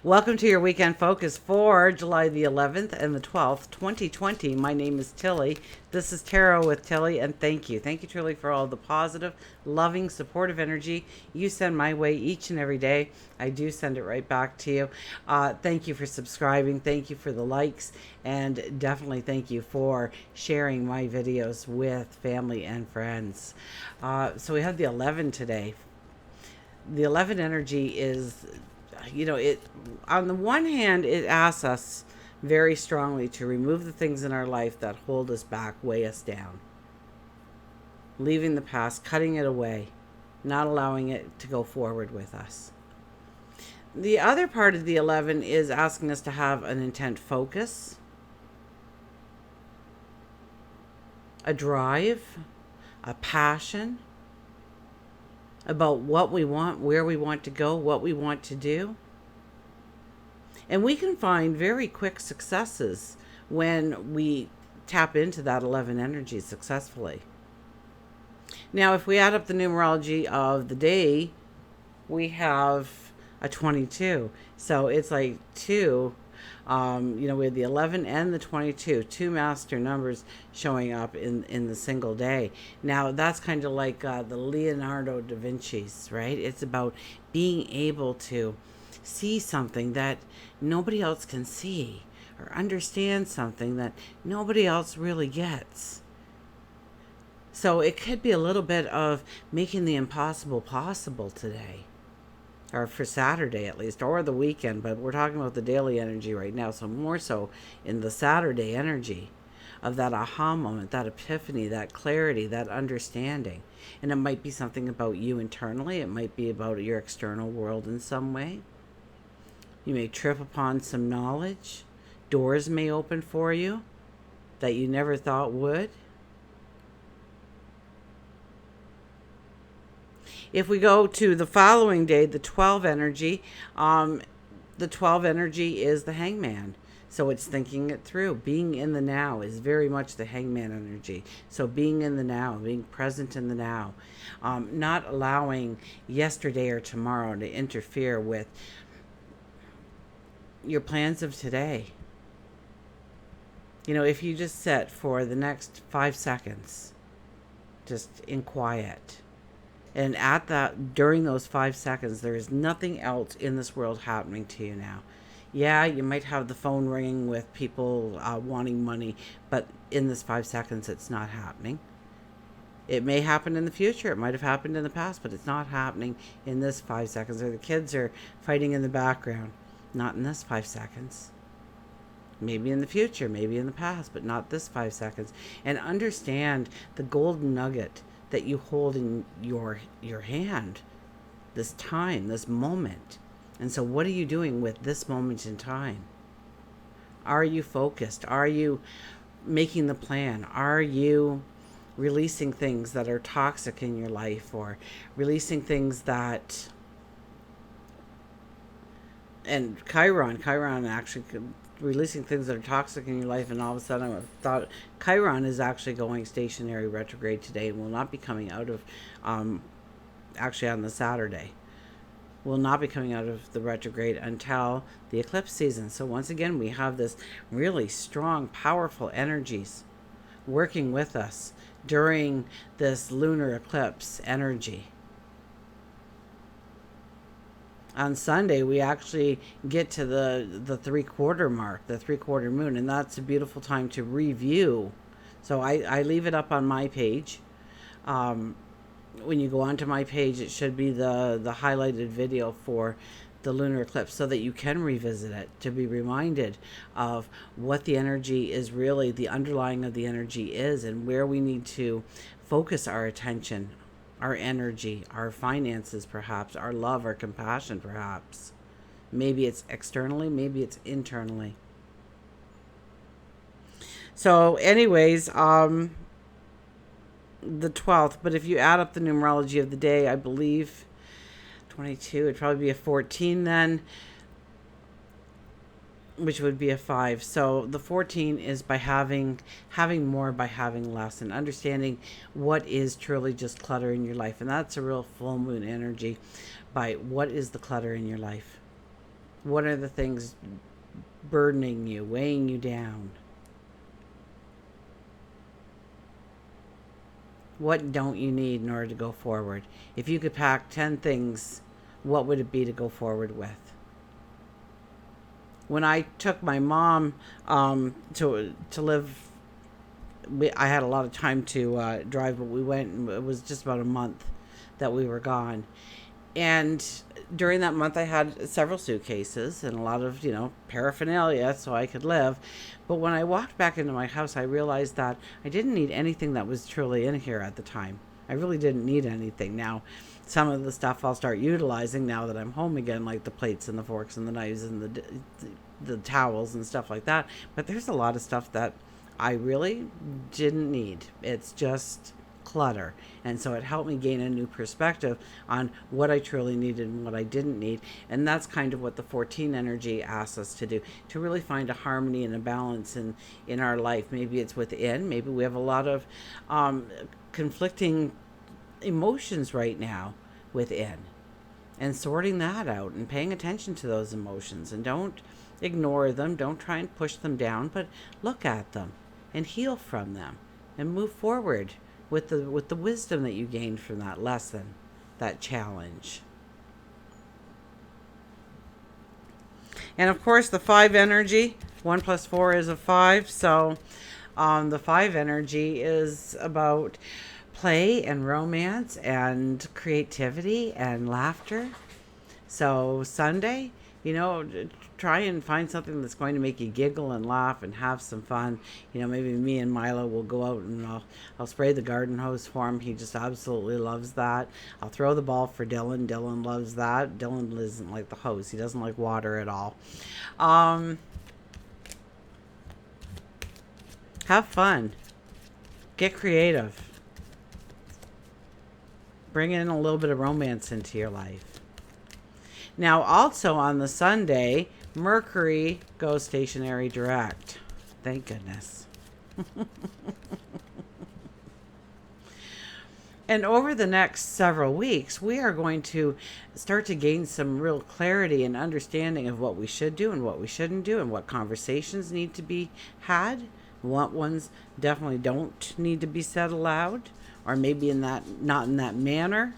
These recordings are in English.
Welcome to your weekend focus for July the 11th and the 12th, 2020. My name is Tilly. This is Tarot with Tilly, and thank you. Thank you, Tilly, for all the positive, loving, supportive energy you send my way each and every day. I do send it right back to you. Thank you for subscribing. Thank you for the likes, and definitely thank you for sharing my videos with family and friends. So we have the 11 today. The 11 energy is, it, on the one hand, it asks us very strongly to remove the things in our life that hold us back, weigh us down, leaving the past, cutting it away, not allowing it to go forward with us. The other part of the 11 is asking us to have an intent focus, a drive, a passion about what we want, where we want to go, what we want to do. And we can find very quick successes when we tap into that 11 energy successfully. Now, if we add up the numerology of the day, we have a 22. So it's like two, we have the 11 and the 22, two master numbers showing up in the single day. Now, that's kind of like the Leonardo da Vinci's, right? It's about being able to see something that nobody else can see, or understand something that nobody else really gets. So it could be a little bit of making the impossible possible today, or for Saturday at least, or the weekend, but we're talking about the daily energy right now, so more so in the Saturday energy of that aha moment, that epiphany, that clarity, that understanding. And it might be something about you internally, it might be about your external world in some way. You may trip upon some knowledge. Doors may open for you that you never thought would. If we go to the following day, the 12 energy, the 12 energy is the hangman. So it's thinking it through. Being in the now is very much the hangman energy. So being in the now, being present in the now, not allowing yesterday or tomorrow to interfere with your plans of today. If you just sit for the next 5 seconds, just in quiet, and during those 5 seconds, there is nothing else in this world happening to you now. Yeah, you might have the phone ringing with people wanting money, but in this 5 seconds, it's not happening. It may happen in the future. It might have happened in the past, but it's not happening in this 5 seconds. Or the kids are fighting in the background. Not in this 5 seconds. Maybe in the future, maybe in the past, but not this 5 seconds. And understand the golden nugget that you hold in your hand, this time, this moment. And so what are you doing with this moment in time? Are you focused? Are you making the plan? Are you releasing things that are toxic in your life, or releasing things that... And Chiron actually releasing things that are toxic in your life, and all of a sudden I thought Chiron is actually going stationary retrograde today and will not be coming out of, actually on the Saturday, will not be coming out of the retrograde until the eclipse season. So once again, we have this really strong, powerful energies working with us during this lunar eclipse energy. On Sunday, we actually get to the 3/4 mark, the 3/4 moon, and that's a beautiful time to review. So I leave it up on my page. When you go onto my page, it should be the highlighted video for the lunar eclipse, so that you can revisit it, to be reminded of what the energy is really, the underlying of the energy is, and where we need to focus our attention, our energy, our finances, perhaps, our love, our compassion, perhaps. Maybe it's externally, maybe it's internally. So anyways, the 12th, but if you add up the numerology of the day, I believe 22, it'd probably be a 14 then, which would be a 5. So the 14 is by having more by having less, and understanding what is truly just clutter in your life. And that's a real full moon energy, by what is the clutter in your life. What are the things burdening you, weighing you down? What don't you need in order to go forward? If you could pack 10 things, what would it be to go forward with? When I took my mom to live, I had a lot of time to drive, but we went, and it was just about a month that we were gone. And during that month, I had several suitcases and a lot of, paraphernalia so I could live. But when I walked back into my house, I realized that I didn't need anything that was truly in here at the time. I really didn't need anything. Now, some of the stuff I'll start utilizing now that I'm home again, like the plates and the forks and the knives and the towels and stuff like that. But there's a lot of stuff that I really didn't need. It's just clutter. And so it helped me gain a new perspective on what I truly needed and what I didn't need. And that's kind of what the 14 energy asks us to do, to really find a harmony and a balance in our life. Maybe it's within, maybe we have a lot of conflicting emotions right now within, and sorting that out and paying attention to those emotions, and don't ignore them, don't try and push them down, but look at them and heal from them and move forward with the wisdom that you gained from that lesson, that challenge. And of course, the 5 energy, 1 plus 4 is a 5. So the 5 energy is about play and romance and creativity and laughter. So Sunday, try and find something that's going to make you giggle and laugh and have some fun. Maybe me and Milo will go out and I'll spray the garden hose for him. He just absolutely loves that. I'll throw the ball for Dylan. Dylan loves that. Dylan doesn't like the hose. He doesn't like water at all. Have fun. Get creative. Bring in a little bit of romance into your life. Now, also on the Sunday, Mercury goes stationary direct. Thank goodness. And over the next several weeks, we are going to start to gain some real clarity and understanding of what we should do and what we shouldn't do, and what conversations need to be had, what ones definitely don't need to be said aloud, or maybe not in that manner.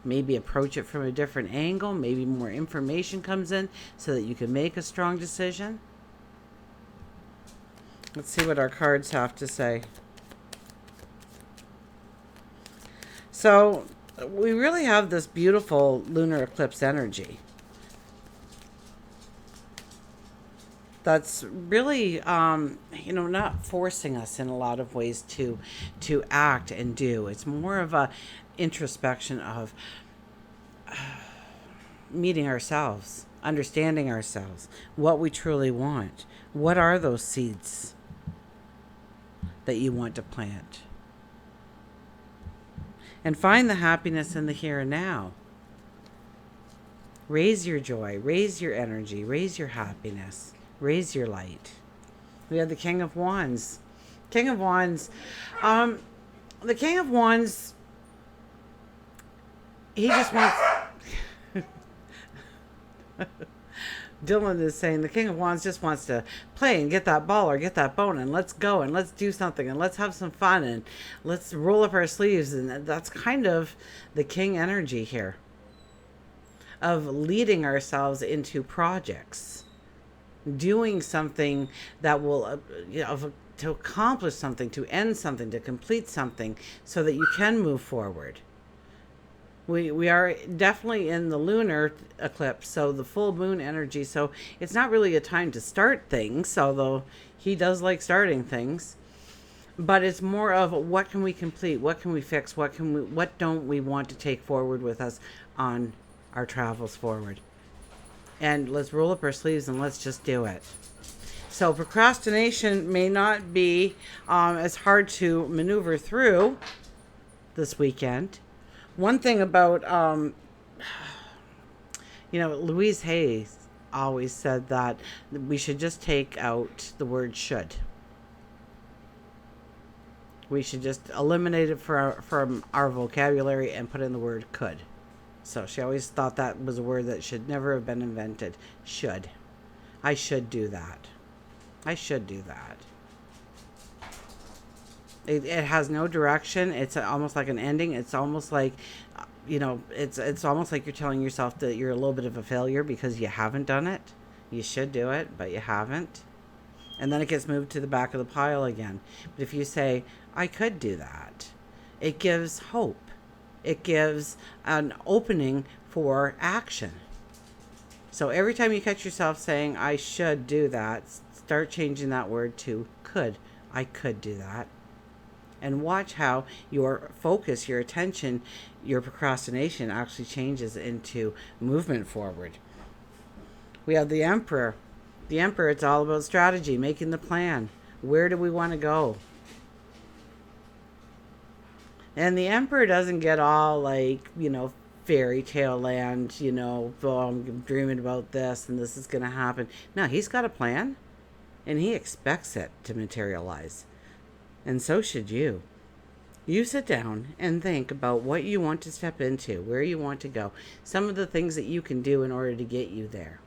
Maybe approach it from a different angle. Maybe more information comes in so that you can make a strong decision. Let's see what our cards have to say. So we really have this beautiful lunar eclipse energy that's really, not forcing us in a lot of ways to act and do. It's more of a introspection of meeting ourselves, understanding ourselves, what we truly want. What are those seeds that you want to plant? And find the happiness in the here and now. Raise your joy, raise your energy, raise your happiness, raise your light. We have the King of Wands. King of Wands. The King of Wands, he just wants... Dylan is saying the King of Wands just wants to play and get that ball or get that bone, and let's go and let's do something and let's have some fun and let's roll up our sleeves. And that's kind of the King energy here, of leading ourselves into projects, doing something that will, to accomplish something, to end something, to complete something, so that you can move forward. We are definitely in the lunar eclipse, so the full moon energy. So it's not really a time to start things, although he does like starting things. But it's more of what can we complete, what can we fix, what don't we want to take forward with us on our travels forward. And let's roll up our sleeves and let's just do it. So procrastination may not be as hard to maneuver through this weekend. One thing about, Louise Hay always said that we should just take out the word should. We should just eliminate it from our vocabulary and put in the word could. So she always thought that was a word that should never have been invented. Should. I should do that. I should do that. It has no direction. It's almost like an ending. It's almost like, it's almost like you're telling yourself that you're a little bit of a failure because you haven't done it. You should do it, but you haven't. And then it gets moved to the back of the pile again. But if you say, I could do that, it gives hope. It gives an opening for action. So every time you catch yourself saying, I should do that, start changing that word to could. I could do that. And watch how your focus, your attention, your procrastination actually changes into movement forward. We have the Emperor. The Emperor, it's all about strategy, making the plan. Where do we want to go? And the Emperor doesn't get all like, fairy tale land, oh, I'm dreaming about this and this is going to happen. No, he's got a plan and he expects it to materialize. And so should you. You sit down and think about what you want to step into, where you want to go, some of the things that you can do in order to get you there.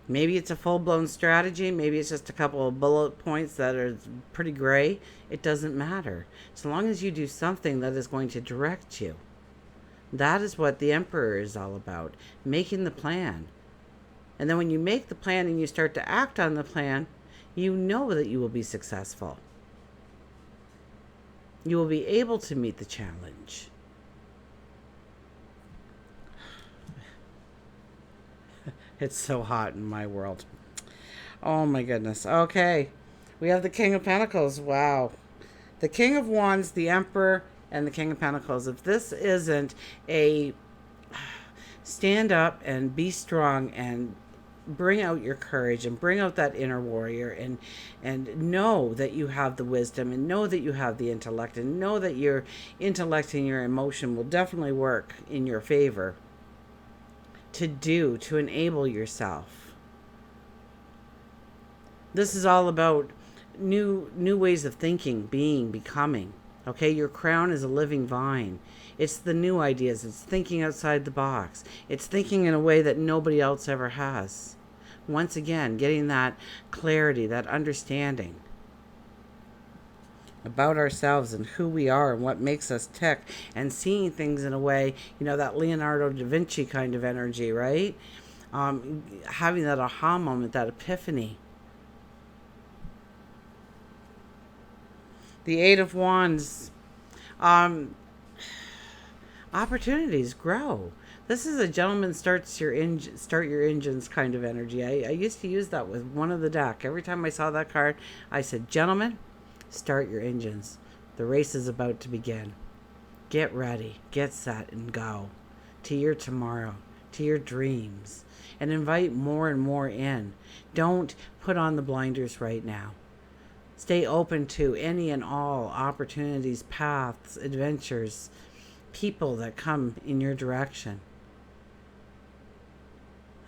Maybe it's a full-blown strategy. Maybe it's just a couple of bullet points that are pretty gray. It doesn't matter. So long as you do something that is going to direct you. That is what the Emperor is all about, making the plan. And then when you make the plan and you start to act on the plan, you know that you will be successful. You will be able to meet the challenge. It's so hot in my world. Oh my goodness. Okay. We have the King of Pentacles. Wow. The King of Wands, the Emperor, and the King of Pentacles. If this isn't a stand up and be strong and bring out your courage and bring out that inner warrior and know that you have the wisdom and know that you have the intellect and know that your intellect and your emotion will definitely work in your favor to enable yourself. This is all about new ways of thinking, being, becoming. Okay, your crown is a living vine. It's the new ideas. It's thinking outside the box. It's thinking in a way that nobody else ever has. Once again, getting that clarity, that understanding about ourselves and who we are and what makes us tick, and seeing things in a way, that Leonardo da Vinci kind of energy, right? Having that aha moment, that epiphany. The Eight of Wands. Opportunities grow. This is a gentleman start your engines kind of energy. I used to use that with one of the deck. Every time I saw that card, I said, gentlemen, start your engines. The race is about to begin. Get ready, get set, and go to your tomorrow, to your dreams, and invite more and more in. Don't put on the blinders right now. Stay open to any and all opportunities, paths, adventures, people that come in your direction.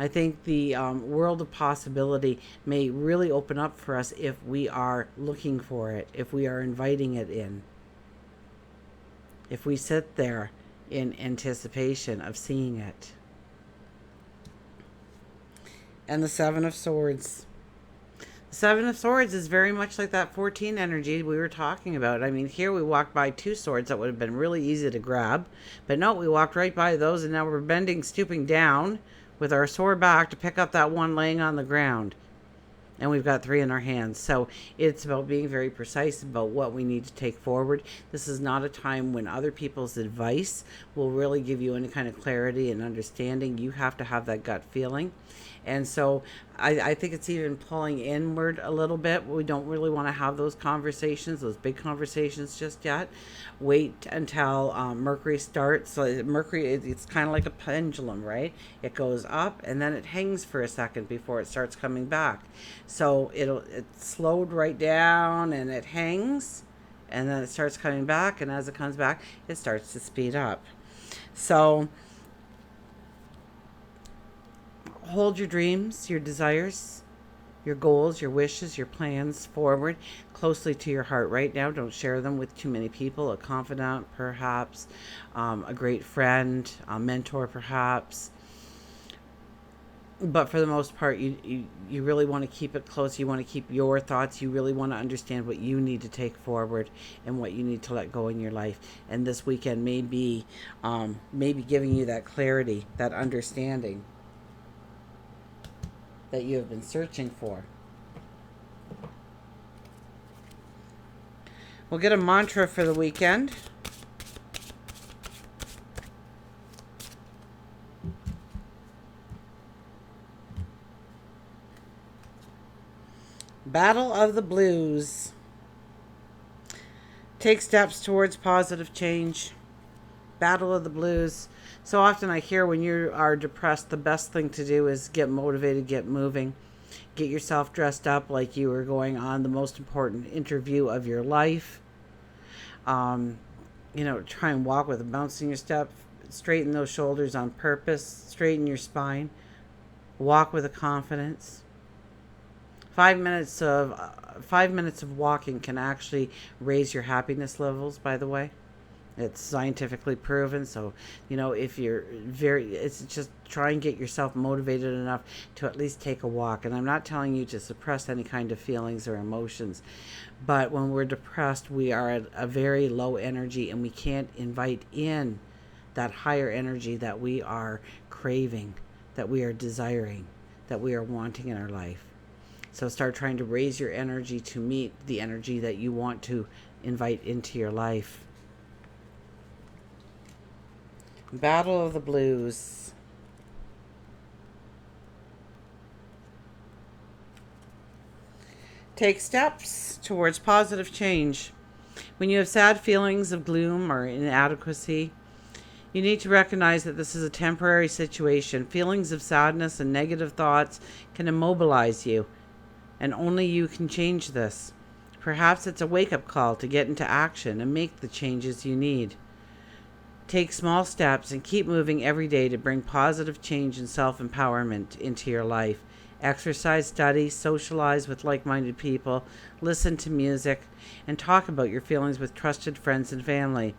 I think the world of possibility may really open up for us if we are looking for it, if we are inviting it in. If we sit there in anticipation of seeing it. And the Seven of Swords. The Seven of Swords is very much like that 14 energy we were talking about. I mean, here we walked by two swords that would have been really easy to grab. But no, we walked right by those, and now we're bending, stooping down with our sword back to pick up that one laying on the ground. And we've got three in our hands. So it's about being very precise about what we need to take forward. This is not a time when other people's advice will really give you any kind of clarity and understanding. You have to have that gut feeling. And so I think it's even pulling inward a little bit. We don't really want to have those conversations, those big conversations just yet. Wait until Mercury starts. So Mercury, it's kind of like a pendulum, right? It goes up and then it hangs for a second before it starts coming back. So it's slowed right down and it hangs and then it starts coming back. And as it comes back, it starts to speed up. So hold your dreams, your desires, your goals, your wishes, your plans forward closely to your heart right now. Don't share them with too many people. A confidant, perhaps, a great friend, a mentor, perhaps. But for the most part, you really want to keep it close. You want to keep your thoughts. You really want to understand what you need to take forward and what you need to let go in your life. And this weekend may be giving you that clarity, that understanding that you have been searching for. We'll get a mantra for the weekend. Battle of the Blues. Take steps towards positive change. Battle of the Blues. So often I hear when you are depressed, the best thing to do is get motivated, get moving. Get yourself dressed up like you were going on the most important interview of your life. Try and walk with a bounce in your step. Straighten those shoulders on purpose. Straighten your spine. Walk with a confidence. 5 minutes of walking can actually raise your happiness levels, by the way. It's scientifically proven. So, if you're it's just try and get yourself motivated enough to at least take a walk. And I'm not telling you to suppress any kind of feelings or emotions. But when we're depressed, we are at a very low energy and we can't invite in that higher energy that we are craving, that we are desiring, that we are wanting in our life. So start trying to raise your energy to meet the energy that you want to invite into your life. Battle of the Blues. Take steps towards positive change. When you have sad feelings of gloom or inadequacy, you need to recognize that this is a temporary situation. Feelings of sadness and negative thoughts can immobilize you, and only you can change this. Perhaps it's a wake-up call to get into action and make the changes you need. Take small steps and keep moving every day to bring positive change and self-empowerment into your life. Exercise, study, socialize with like-minded people, listen to music, and talk about your feelings with trusted friends and family.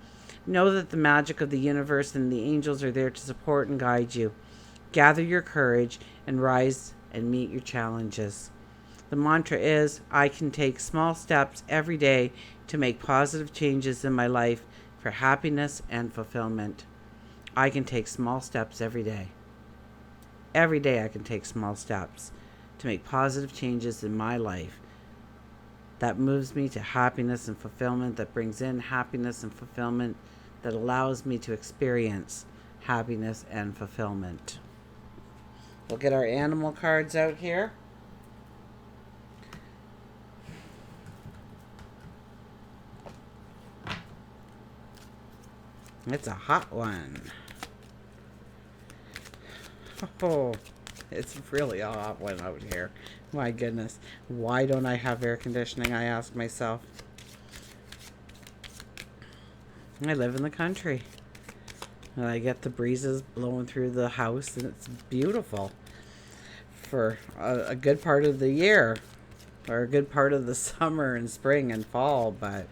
Know that the magic of the universe and the angels are there to support and guide you. Gather your courage and rise and meet your challenges. The mantra is, I can take small steps every day to make positive changes in my life for happiness and fulfillment. I can take small steps every day. Every day I can take small steps to make positive changes in my life that moves me to happiness and fulfillment, that brings in happiness and fulfillment, that allows me to experience happiness and fulfillment. We'll get our animal cards out here. It's a hot one. Oh, it's really a hot one out here. My goodness. Why don't I have air conditioning, I ask myself. I live in the country. And I get the breezes blowing through the house, and it's beautiful for a good part of the year, or a good part of the summer and spring and fall, but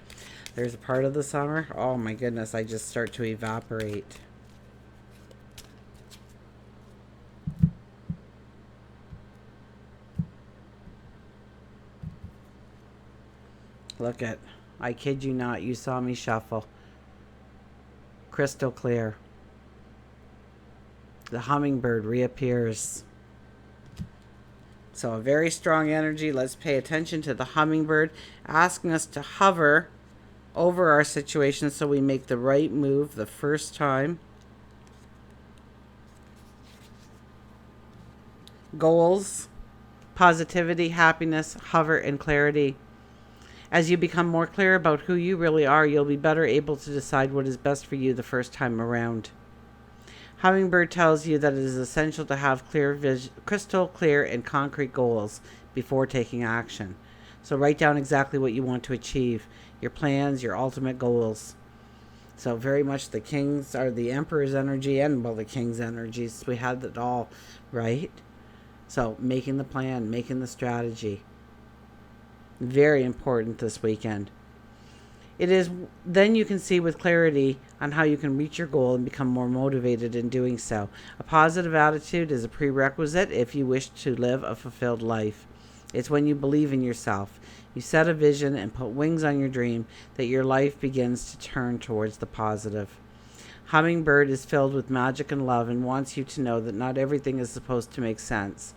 there's a part of the summer, oh my goodness, I just start to evaporate. Look at, I kid you not, you saw me shuffle. Crystal clear. The hummingbird reappears. So a very strong energy. Let's pay attention to the hummingbird asking us to hover over our situation so we make the right move the first time. Goals, positivity, happiness, hover, and clarity. As you become more clear about who you really are, you'll be better able to decide what is best for you the first time around. Hummingbird tells you that it is essential to have crystal clear and concrete goals before taking action. So write down exactly what you want to achieve, your plans, your ultimate goals. So very much the king's or the emperor's energy and, well, the king's energies. We had it all, right? So making the plan, making the strategy, very important this weekend. It is then you can see with clarity on how you can reach your goal and become more motivated in doing so. A positive attitude is a prerequisite if you wish to live a fulfilled life. It's when you believe in yourself, you set a vision and put wings on your dream, that your life begins to turn towards the positive. Hummingbird is filled with magic and love and wants you to know that not everything is supposed to make sense.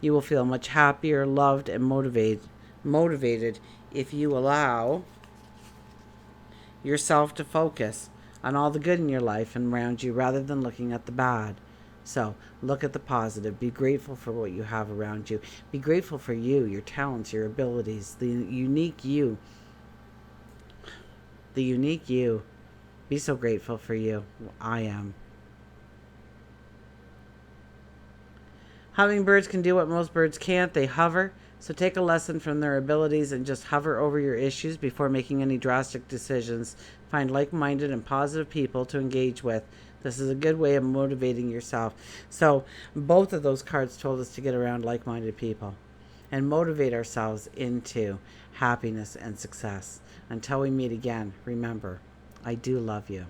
You will feel much happier, loved, and motivated if you allow yourself to focus on all the good in your life and around you rather than looking at the bad. So look at the positive. Be grateful for what you have around you. Be grateful for you, your talents, your abilities, the unique you. The unique you. Be so grateful for you. I am. Hummingbirds can do what most birds can't. They hover. So take a lesson from their abilities and just hover over your issues before making any drastic decisions. Find like-minded and positive people to engage with. This is a good way of motivating yourself. So both of those cards told us to get around like-minded people and motivate ourselves into happiness and success. Until we meet again, remember, I do love you.